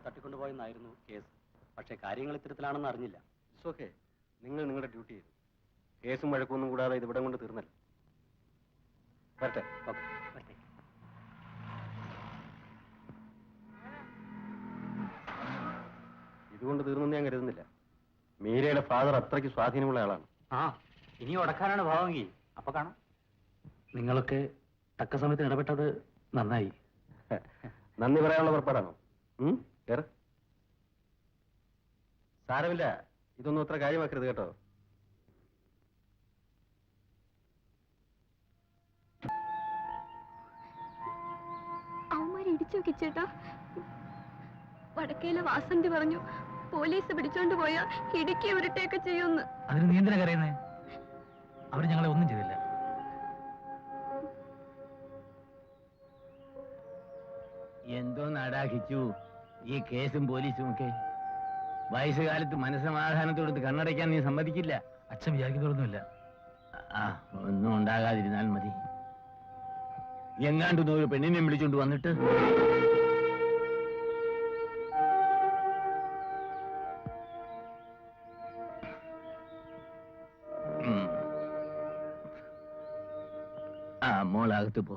തട്ടിക്കൊണ്ടുപോയെന്നായിരുന്നു case. പക്ഷേ കാര്യങ്ങൾ ഇത്തരത്തിലാണെന്ന് അറിഞ്ഞില്ല. It's okay. നിങ്ങൾ നിങ്ങളുടെ ഡ്യൂട്ടി ചെയ്തു. കേസും വഴക്കൊന്നും കൂടാതെ ഇത് ഇവിടെ കൊണ്ട് തീർന്നല്ലോ. വരട്ടെ. ഓക്കെ, വരട്ടെ. ഇതുകൊണ്ട് തീർന്നെന്ന് ഞാൻ കരുതുന്നില്ല. മീരയുടെ ഫാദർ അത്രയ്ക്ക് സ്വാധീനമുള്ള ആളാണ്. ആ, ഇനി ഉടക്കാനാണ് ഭാവമെങ്കിൽ അപ്പൊ കാണാം. നിങ്ങളൊക്കെ തക്ക സമയത്ത് ഇടപെട്ടത് നന്നായി. നന്ദി പറയാനുള്ള പുറപ്പാടാണോ? സാരമില്ല, ഇതൊന്നും അത്ര കാര്യമാക്കരുത് കേട്ടോ. അവന്മാരെ ഇടിച്ചു നോക്കിച്ചേട്ടാ. വടക്കേലെ വാസന്തി പറഞ്ഞു പോലീസ് പിടിച്ചോണ്ട് പോയാ ഇടുക്കി ഉരുട്ടയൊക്കെ ചെയ്യുമെന്ന്. അതിന് നീ എന്തിനാ കരയുന്നേ? അവർ ഞങ്ങളെ ഒന്നും ചെയ്തില്ല. എന്തോ നാടാക്കിച്ചു ഈ കേസും പോലീസും ഒക്കെ. വയസ്സുകാലത്ത് മനസ്സമാധാനത്തോടത്ത് കണ്ണടയ്ക്കാൻ നീ സമ്മതിക്കില്ല. അച്ഛൻ വിചാരിക്കുന്നതൊന്നുമില്ല. ആ, ഒന്നും ഉണ്ടാകാതിരുന്നാൽ മതി. എങ്ങാണ്ടൊന്നും ഒരു പെണ്ണിനെ വിളിച്ചോണ്ട് വന്നിട്ട് ആ മോളകത്ത് പോ.